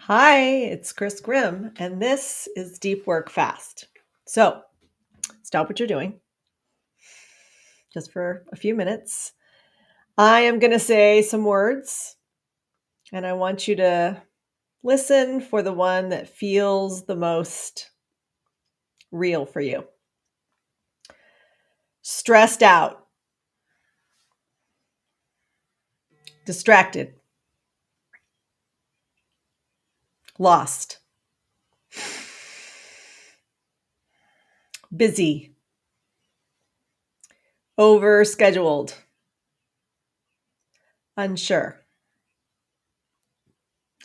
Hi, it's Chris Grimm, and this is Deep Work Fast. So, stop what you're doing just for a few minutes. I am going to say some words, and I want you to listen for the one that feels the most real for you. Stressed out, distracted, lost, busy, overscheduled, unsure,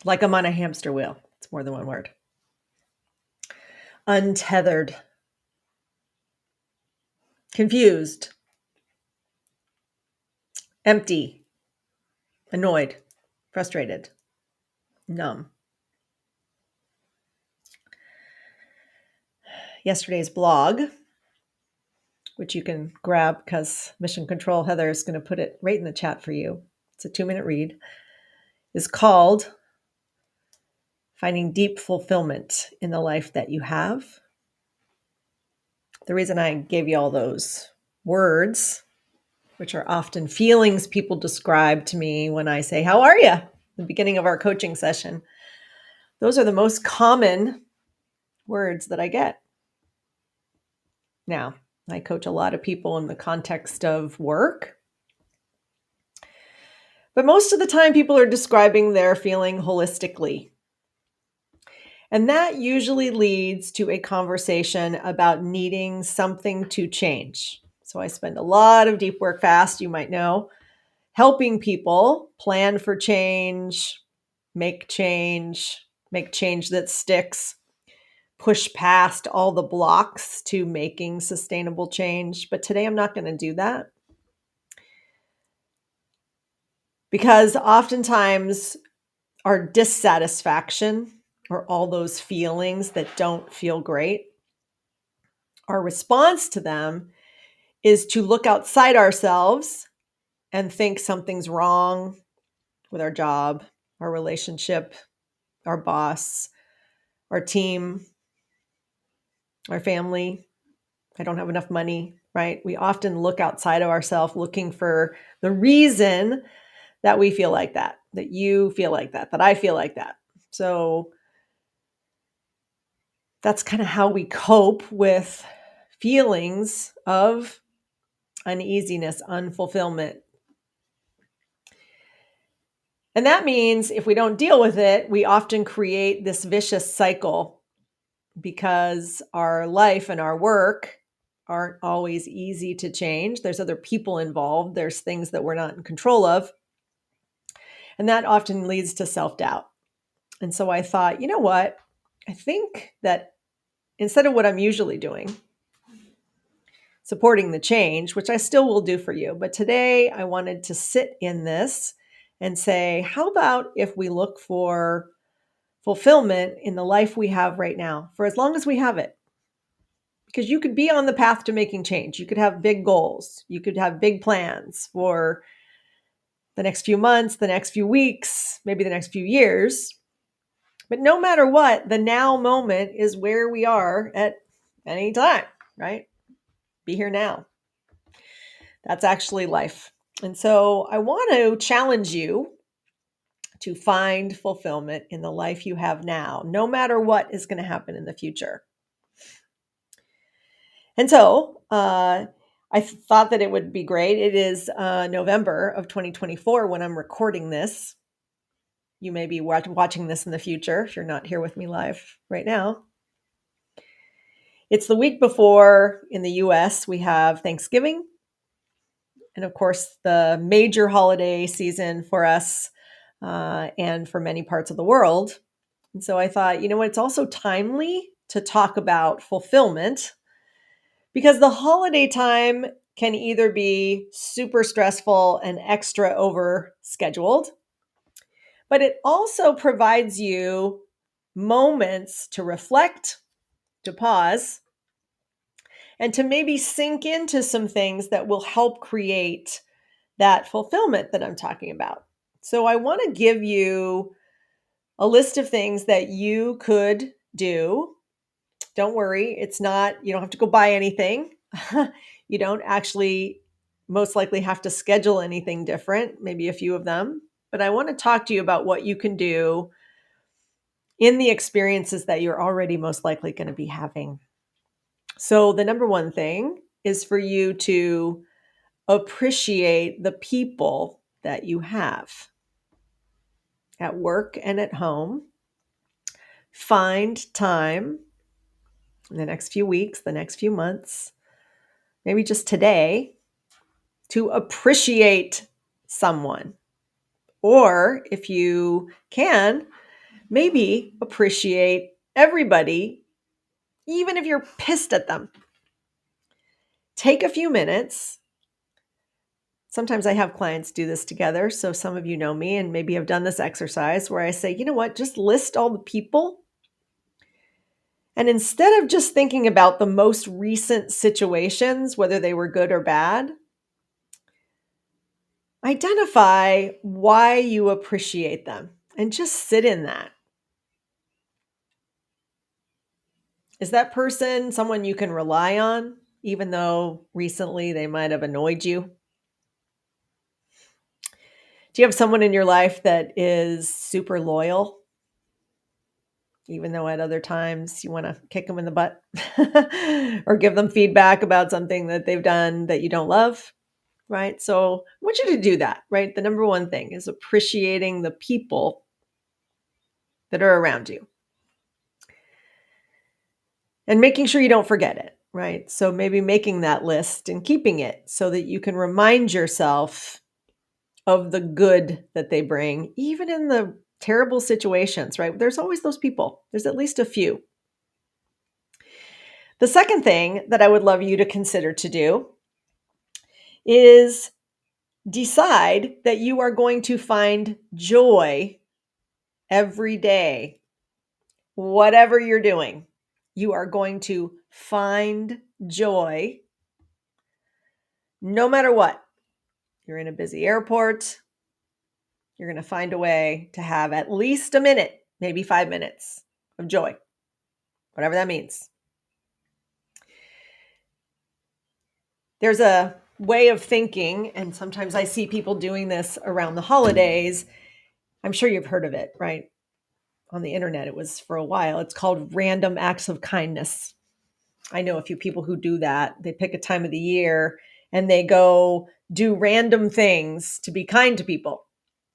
like I'm on a hamster wheel. It's more than one word. Untethered, confused, empty, annoyed, frustrated, numb. Yesterday's blog, which you can grab because Mission Control Heather is going to put it right in the chat for you. It's a 2-minute read, is called Finding Deep Fulfillment in the Life That You Have. The reason I gave you all those words, which are often feelings people describe to me when I say, "How are you?" at the beginning of our coaching session. Those are the most common words that I get. Now, I coach a lot of people in the context of work, but most of the time people are describing their feeling holistically. And that usually leads to a conversation about needing something to change. So I spend a lot of deep work fast, you might know, helping people plan for change, make change, make change that sticks, push past all the blocks to making sustainable change. But today I'm not going to do that because oftentimes our dissatisfaction or all those feelings that don't feel great, our response to them is to look outside ourselves and think something's wrong with our job, our relationship, our boss, our team, our family. I don't have enough money, right? We often look outside of ourselves looking for the reason that we feel like that you feel like that I feel like that. So that's kind of how we cope with feelings of uneasiness, unfulfillment. And that means if we don't deal with it, we often create this vicious cycle because our life and our work aren't always easy to change. There's other people involved, there's things that we're not in control of. And that often leads to self doubt. And so I thought, you know what? I think that instead of what I'm usually doing, supporting the change, which I still will do for you. But today I wanted to sit in this and say, how about if we look for fulfillment in the life we have right now, for as long as we have it? Because you could be on the path to making change. You could have big goals. You could have big plans for the next few months, the next few weeks, maybe the next few years. But no matter what, the now moment is where we are at any time, right? Be here now. That's actually life. And so I want to challenge you to find fulfillment in the life you have now, no matter what is going to happen in the future. And so I thought that it would be great. It is November of 2024 when I'm recording this. You may be watching this in the future if you're not here with me live right now. It's the week before in the US we have Thanksgiving. And of course, the major holiday season for us and for many parts of the world. And so I thought, you know what, it's also timely to talk about fulfillment because the holiday time can either be super stressful and extra over scheduled, but it also provides you moments to reflect, to pause, and to maybe sink into some things that will help create that fulfillment that I'm talking about. So I want to give you a list of things that you could do. Don't worry, it's not, you don't have to go buy anything. You don't actually most likely have to schedule anything different, maybe a few of them. But I want to talk to you about what you can do in the experiences that you're already most likely going to be having. So, the number one thing is for you to appreciate the people that you have at work and at home. Find time in the next few weeks, the next few months, maybe just today, to appreciate someone. Or if you can, maybe appreciate everybody, even if you're pissed at them. Take a few minutes. Sometimes I have clients do this together. So some of you know me and maybe have done this exercise where I say, you know what, just list all the people. And instead of just thinking about the most recent situations, whether they were good or bad, identify why you appreciate them and just sit in that. Is that person someone you can rely on, even though recently they might have annoyed you? Do you have someone in your life that is super loyal, even though at other times you want to kick them in the butt or give them feedback about something that they've done that you don't love? Right? So I want you to do that, right? The number one thing is appreciating the people that are around you and making sure you don't forget it, right? So maybe making that list and keeping it so that you can remind yourself of the good that they bring, even in the terrible situations, right? There's always those people, there's at least a few. The second thing that I would love you to consider to do is decide that you are going to find joy every day. Whatever you're doing, you are going to find joy no matter what. You're in a busy airport, you're going to find a way to have at least a minute, maybe 5 minutes of joy, whatever that means. There's a way of thinking, and sometimes I see people doing this around the holidays. I'm sure you've heard of it, right? On the internet, it was for a while. It's called random acts of kindness. I know a few people who do that. They pick a time of the year and they go do random things to be kind to people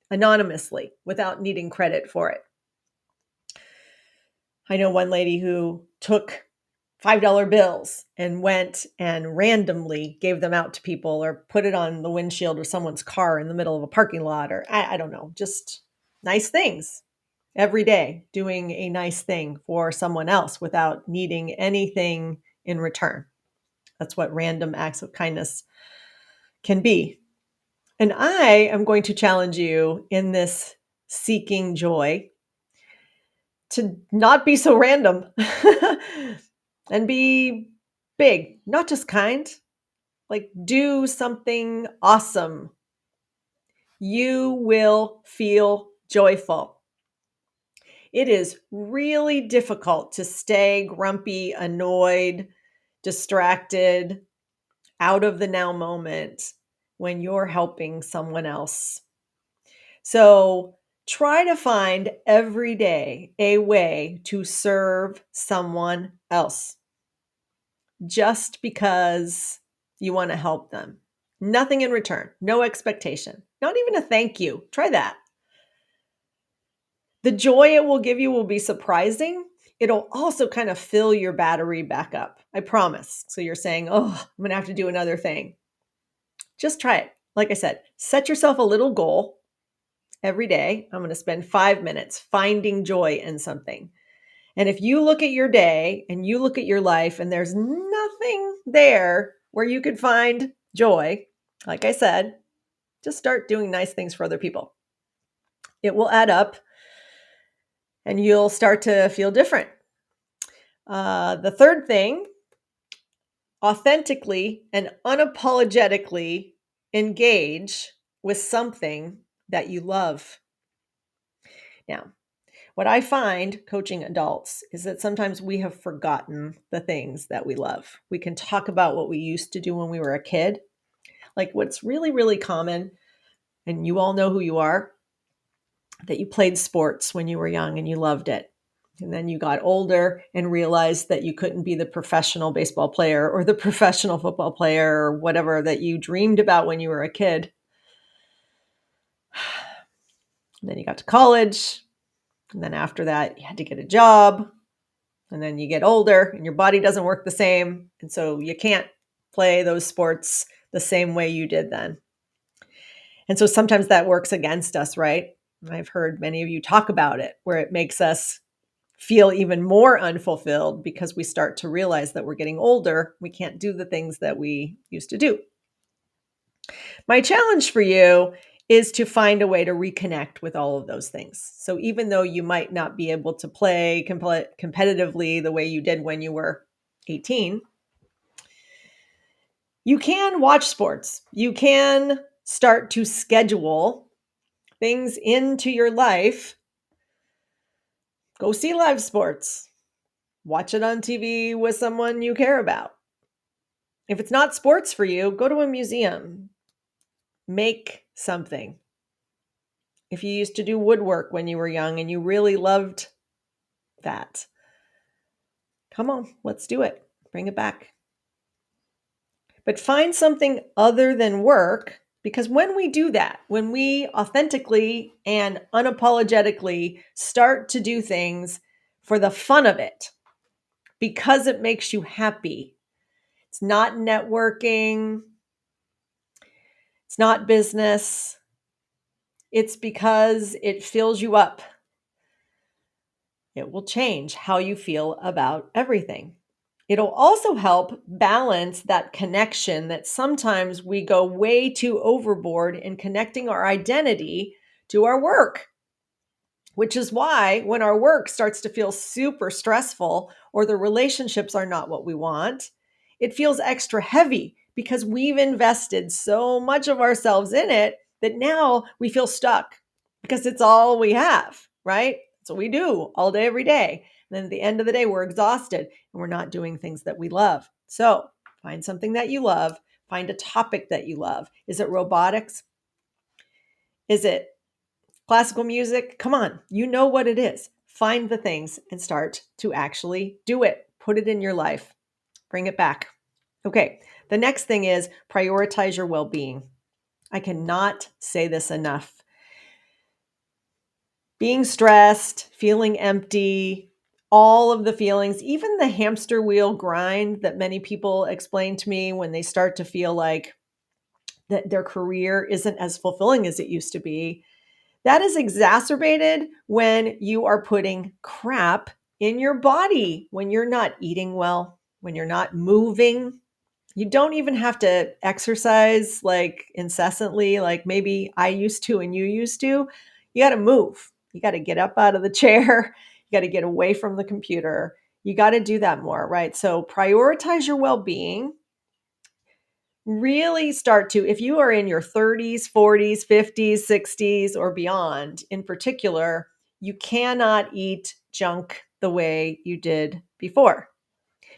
anonymously without needing credit for it. I know one lady who took $5 bills and went and randomly gave them out to people or put it on the windshield of someone's car in the middle of a parking lot, or I don't know, just nice things every day, doing a nice thing for someone else without needing anything in return. That's what random acts of kindness can be. And I am going to challenge you in this seeking joy to not be so random and be big, not just kind, like do something awesome. You will feel joyful. It is really difficult to stay grumpy, annoyed, distracted, out of the now moment when you're helping someone else. So try to find every day a way to serve someone else just because you want to help them. Nothing in return, no expectation, not even a thank you. Try that. The joy it will give you will be surprising. It'll also kind of fill your battery back up. I promise. So you're saying, oh, I'm going to have to do another thing. Just try it. Like I said, set yourself a little goal every day. I'm going to spend 5 minutes finding joy in something. And if you look at your day and you look at your life and there's nothing there where you could find joy, like I said, just start doing nice things for other people. It will add up and you'll start to feel different. The third thing, authentically and unapologetically engage with something that you love. Now, What I find coaching adults is that sometimes we have forgotten the things that we love. We can talk about what we used to do when we were a kid. Like what's really, really common, and you all know who you are, that you played sports when you were young and you loved it. And then you got older and realized that you couldn't be the professional baseball player or the professional football player or whatever that you dreamed about when you were a kid. And then you got to college. And then after that, you had to get a job. And then you get older and your body doesn't work the same. And so you can't play those sports the same way you did then. And so sometimes that works against us, right? I've heard many of you talk about it, where it makes us feel even more unfulfilled because we start to realize that we're getting older. We can't do the things that we used to do. My challenge for you is to find a way to reconnect with all of those things. So even though you might not be able to play competitively the way you did when you were 18, you can watch sports. You can start to schedule things into your life. Go see live sports. Watch it on TV with someone you care about. If it's not sports for you, go to a museum. Make something. If you used to do woodwork when you were young and you really loved that, come on, let's do it. Bring it back. But find something other than work, because when we do that, when we authentically and unapologetically start to do things for the fun of it, because it makes you happy, it's not networking, it's not business, it's because it fills you up. It will change how you feel about everything. It'll also help balance that connection that sometimes we go way too overboard in connecting our identity to our work, which is why when our work starts to feel super stressful or the relationships are not what we want, it feels extra heavy because we've invested so much of ourselves in it that now we feel stuck because it's all we have, right? That's what we do all day, every day. And then at the end of the day, we're exhausted and we're not doing things that we love. So find something that you love, find a topic that you love. Is it robotics? Is it classical music? Come on, you know what it is. Find the things and start to actually do it. Put it in your life. Bring it back. Okay, the next thing is prioritize your well-being. I cannot say this enough. Being stressed, feeling empty, all of the feelings, even the hamster wheel grind that many people explain to me when they start to feel like that their career isn't as fulfilling as it used to be. That is exacerbated when you are putting crap in your body, when you're not eating well, when you're not moving. You don't even have to exercise like incessantly, like maybe I used to and you used to. You got to move. You got to get up out of the chair. You got to get away from the computer. You got to do that more, right? So prioritize your well being. Really start to, if you are in your 30s, 40s, 50s, 60s, or beyond in particular, you cannot eat junk the way you did before.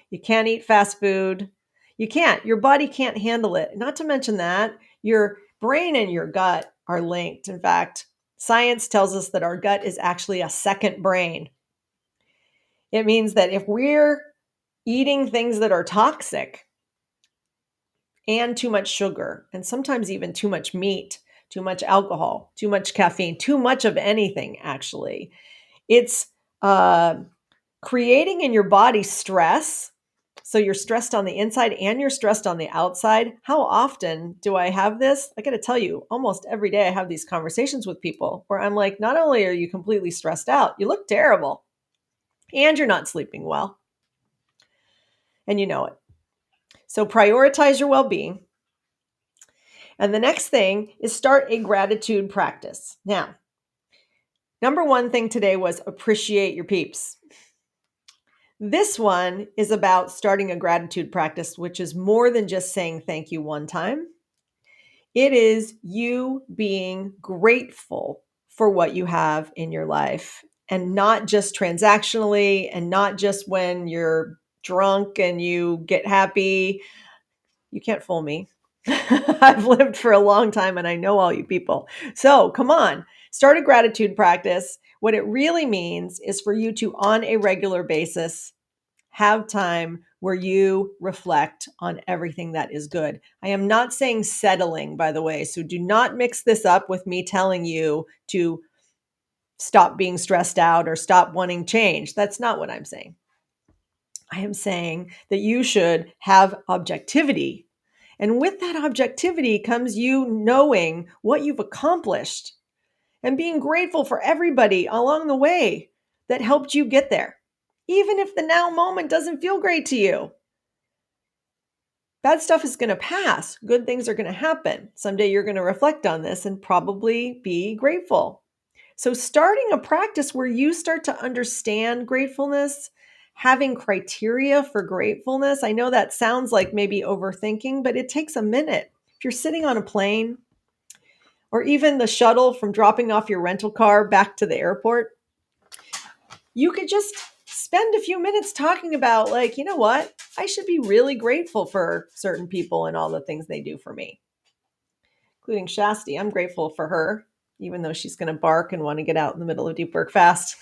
You can't eat fast food. You can't. Your body can't handle it. Not to mention that your brain and your gut are linked. In fact, science tells us that our gut is actually a second brain. It means that if we're eating things that are toxic, and too much sugar, and sometimes even too much meat, too much alcohol, too much caffeine, too much of anything, actually. It's creating in your body stress. So you're stressed on the inside and you're stressed on the outside. How often do I have this? I got to tell you, almost every day I have these conversations with people where I'm like, not only are you completely stressed out, you look terrible and you're not sleeping well. And you know it. So prioritize your well being. And the next thing is start a gratitude practice. Now, number one thing today was appreciate your peeps. This one is about starting a gratitude practice, which is more than just saying thank you one time. It is you being grateful for what you have in your life and not just transactionally and not just when you're drunk and you get happy. You can't fool me. I've lived for a long time and I know all you people. So come on, start a gratitude practice. What it really means is for you to, on a regular basis, have time where you reflect on everything that is good. I am not saying settling, by the way. So do not mix this up with me telling you to stop being stressed out or stop wanting change. That's not what I'm saying. I am saying that you should have objectivity. And with that objectivity comes you knowing what you've accomplished and being grateful for everybody along the way that helped you get there. Even if the now moment doesn't feel great to you, bad stuff is going to pass. Good things are going to happen. Someday you're going to reflect on this and probably be grateful. So, starting a practice where you start to understand gratefulness, having criteria for gratefulness. I know that sounds like maybe overthinking, but it takes a minute. If you're sitting on a plane or even the shuttle from dropping off your rental car back to the airport, you could just spend a few minutes talking about, like, you know what? I should be really grateful for certain people and all the things they do for me, including Shasti. I'm grateful for her, even though she's going to bark and want to get out in the middle of deep work fast.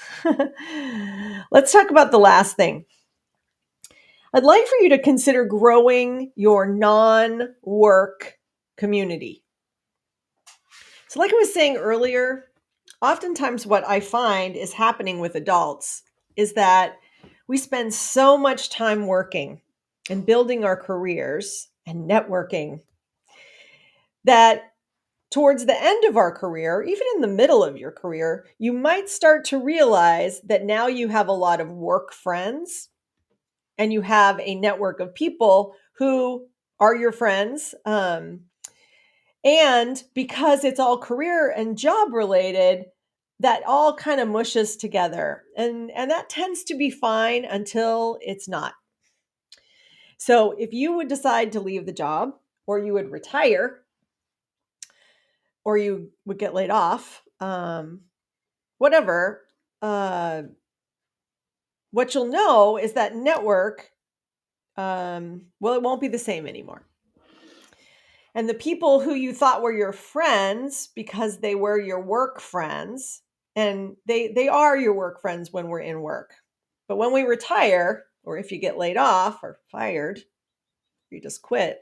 Let's talk about the last thing. I'd like for you to consider growing your non-work community. So like I was saying earlier, oftentimes what I find is happening with adults is that we spend so much time working and building our careers and networking that towards the end of our career, even in the middle of your career, you might start to realize that now you have a lot of work friends and you have a network of people who are your friends. And because it's all career and job related, that all kind of mushes together. And that tends to be fine until it's not. So if you would decide to leave the job or you would retire or you would get laid off, whatever, what you'll know is that network, well, it won't be the same anymore. And the people who you thought were your friends because they were your work friends, and they are your work friends when we're in work. But when we retire, or if you get laid off or fired, you just quit,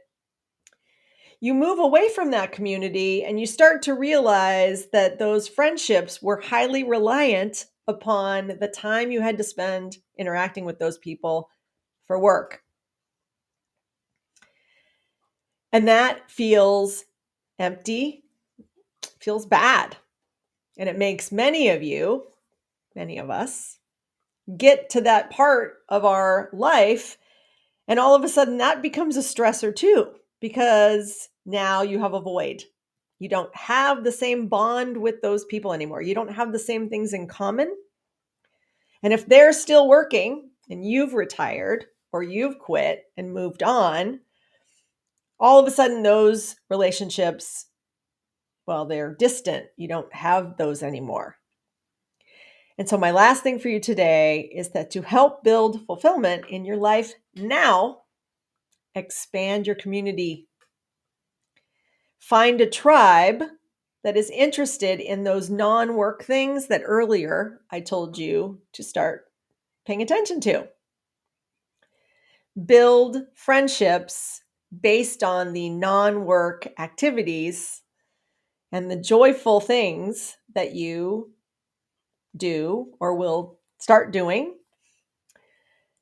you move away from that community and you start to realize that those friendships were highly reliant upon the time you had to spend interacting with those people for work. And that feels empty, feels bad. And it makes many of you, many of us, get to that part of our life. And all of a sudden that becomes a stressor too, because now you have a void. You don't have the same bond with those people anymore. You don't have the same things in common. And if they're still working and you've retired or you've quit and moved on, all of a sudden those relationships, well, they're distant. You don't have those anymore. And so my last thing for you today is that to help build fulfillment in your life now, expand your community. Find a tribe that is interested in those non-work things that earlier I told you to start paying attention to. Build friendships based on the non-work activities and the joyful things that you do or will start doing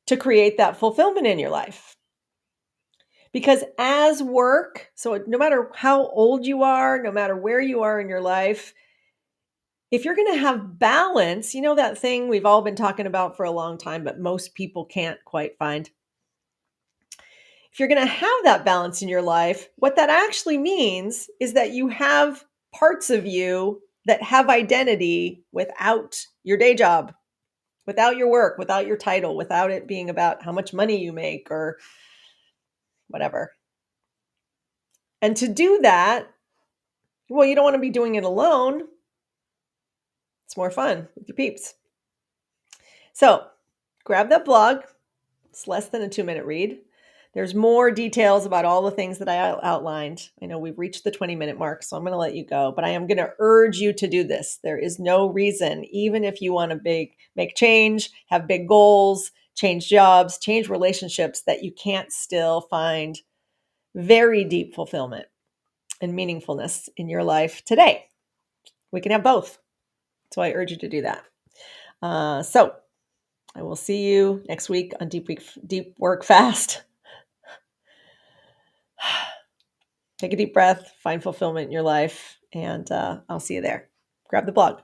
to create that fulfillment in your life. Because as work, so no matter how old you are, no matter where you are in your life, if you're going to have balance, you know that thing we've all been talking about for a long time, but most people can't quite find. If you're going to have that balance in your life, what that actually means is that you have parts of you that have identity without your day job, without your work, without your title, without it being about how much money you make or whatever. And to do that, well, you don't want to be doing it alone. It's more fun with your peeps. So grab that blog. It's less than a 2-minute read. There's more details about all the things that I outlined. I know we've reached the 20-minute mark, so I'm going to let you go, but I am going to urge you to do this. There is no reason, even if you want to make change, have big goals, change jobs, change relationships, that you can't still find very deep fulfillment and meaningfulness in your life today. We can have both. So I urge you to do that. So I will see you next week on Deep Work Fast. Take a deep breath, find fulfillment in your life, and I'll see you there. Grab the blog.